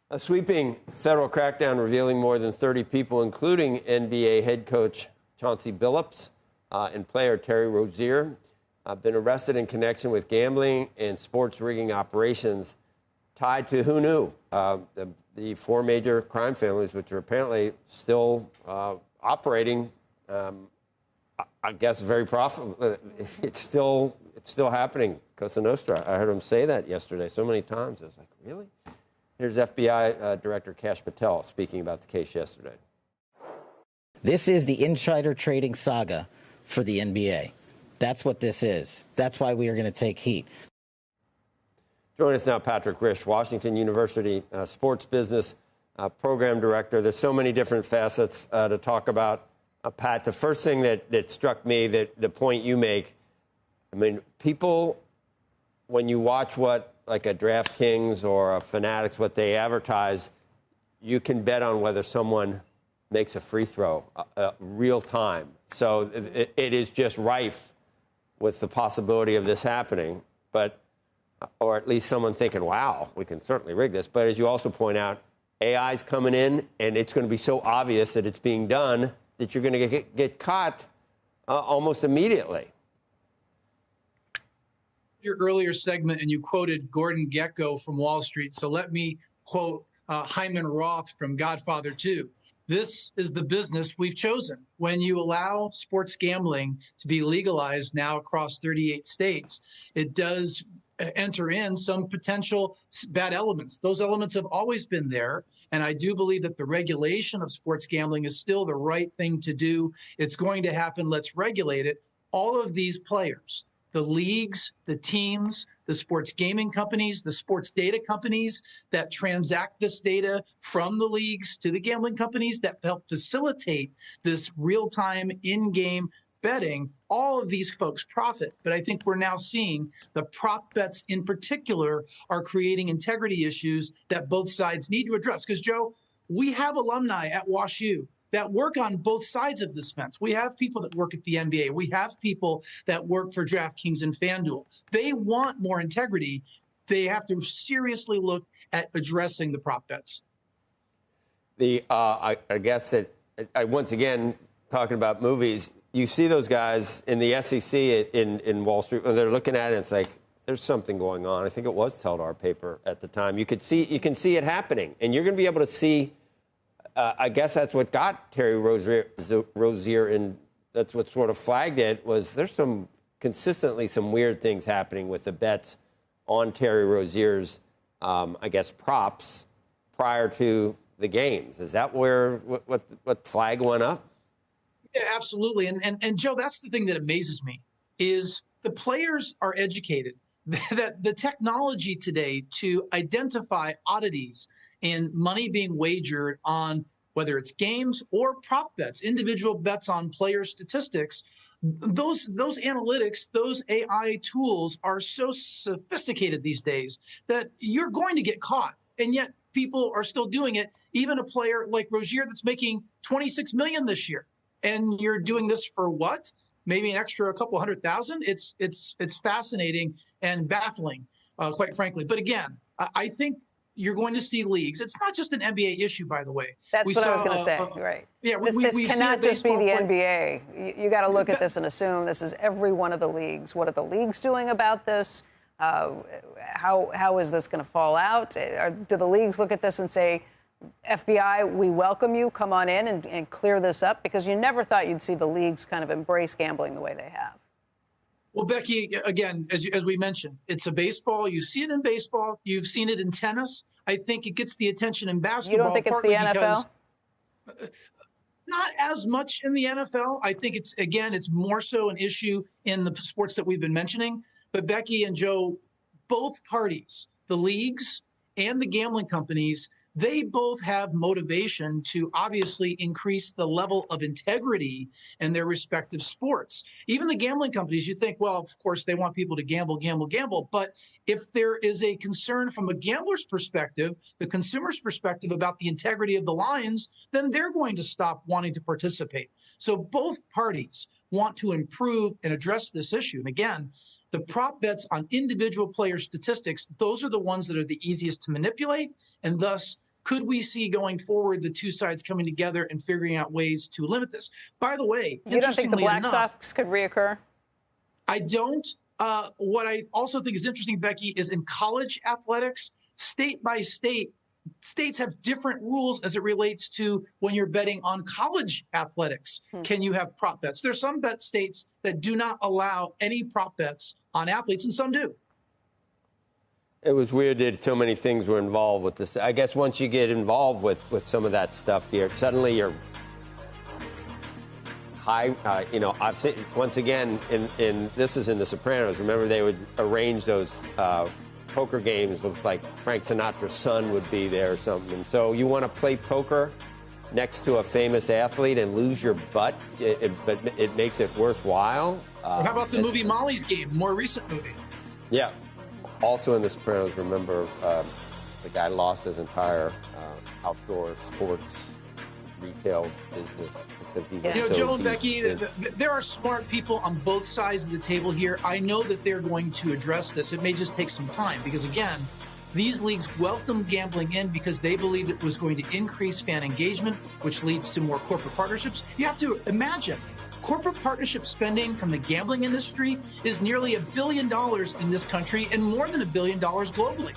A sweeping federal crackdown revealing more than 30 people, including NBA head coach Chauncey Billups and player Terry Rozier, have been arrested in connection with gambling and sports rigging operations tied to, who knew, the four major crime families, which are apparently still operating, I guess, very profitable. It's still happening. Cosa Nostra. I heard him say that yesterday so many times. I was like, really? Here's FBI Director Kash Patel speaking about the case yesterday. This is the insider trading saga for the NBA. That's what this is. That's why we are going to take heat. Join us now, Patrick Rishe, Washington University sports business program director. There's so many different facets to talk about. Pat, the first thing that struck me, that the point you make, I mean, people, when you watch what, like a DraftKings or a Fanatics, what they advertise, you can bet on whether someone makes a free throw real time. So it is just rife with the possibility of this happening, but, or at least someone thinking, wow, we can certainly rig this. But as you also point out, AI is coming in, and it's going to be so obvious that it's being done that you're going to get caught almost immediately. Your earlier segment, and you quoted Gordon Gekko from Wall Street. So let me quote Hyman Roth from Godfather 2. This is the business we've chosen. When you allow sports gambling to be legalized now across 38 states, it does enter in some potential bad elements. Those elements have always been there. And I do believe that the regulation of sports gambling is still the right thing to do. It's going to happen. Let's regulate it. All of these players, the leagues, the teams, the sports gaming companies, the sports data companies that transact this data from the leagues to the gambling companies that help facilitate this real-time in-game betting, all of these folks profit. But I think we're now seeing the prop bets in particular are creating integrity issues that both sides need to address. Because, Joe, we have alumni at WashU that work on both sides of this fence. We have people that work at the NBA. We have people that work for DraftKings and FanDuel. They want more integrity. They have to seriously look at addressing the prop bets. I guess that, once again, talking about movies, you see those guys in the SEC in Wall Street, when they're looking at it, it's like, there's something going on. I think it was Teldar paper at the time. You can see it happening, and you're going to be able to see. I guess that's what got Terry Rozier, and that's what sort of flagged it, was there's consistently some weird things happening with the bets on Terry Rozier's, I guess, props prior to the games. Is that where what flag went up? Yeah, absolutely. And Joe, that's the thing that amazes me, is the players are educated. That the technology today to identify oddities and money being wagered on whether it's games or prop bets, individual bets on player statistics, those analytics, those AI tools are so sophisticated these days that you're going to get caught. And yet people are still doing it. Even a player like Rozier that's making $26 million this year. And you're doing this for what? Maybe an extra couple $100,000? It's fascinating and baffling, quite frankly. But again, I think you're going to see leagues. It's not just an NBA issue, by the way. That's what I was going to say, right. Yeah, this cannot just be the NBA. You got to look at this and assume this is every one of the leagues. What are the leagues doing about this? How is this going to fall out? Do the leagues look at this and say, FBI, we welcome you, come on in and clear this up? Because you never thought you'd see the leagues kind of embrace gambling the way they have. Well, Becky, again, as we mentioned, it's a baseball. You see it in baseball. You've seen it in tennis. I think it gets the attention in basketball. You don't think it's the NFL? Not as much in the NFL. I think it's more so an issue in the sports that we've been mentioning. But Becky and Joe, both parties, the leagues and the gambling companies, they both have motivation to obviously increase the level of integrity in their respective sports. Even the gambling companies, you think, well, of course, they want people to gamble. But if there is a concern from a gambler's perspective, the consumer's perspective about the integrity of the lines, then they're going to stop wanting to participate. So both parties want to improve and address this issue. And again, the prop bets on individual player statistics, those are the ones that are the easiest to manipulate and thus could we see going forward the two sides coming together and figuring out ways to limit this? By the way, you don't think the Black enough, Sox could reoccur? I don't. What I also think is interesting, Becky, is in college athletics, state by state, states have different rules as it relates to when you're betting on college athletics. Can you have prop bets? There's some states that do not allow any prop bets on athletes, and some do. It was weird that so many things were involved with this. I guess once you get involved with some of that stuff here, suddenly you're high. I've seen, once again, in this is in The Sopranos. Remember, they would arrange those poker games with, like, Frank Sinatra's son would be there or something. And so you want to play poker next to a famous athlete and lose your butt, but it makes it worthwhile. How about the movie Molly's Game, more recent movie? Yeah. Also in The Sopranos, remember, the guy lost his entire outdoor sports retail business because he was so Joe and deep Becky, there are smart people on both sides of the table here. I know that they're going to address this. It may just take some time because, again, these leagues welcomed gambling in because they believed it was going to increase fan engagement, which leads to more corporate partnerships. You have to imagine corporate partnership spending from the gambling industry is nearly $1 billion in this country and more than $1 billion globally.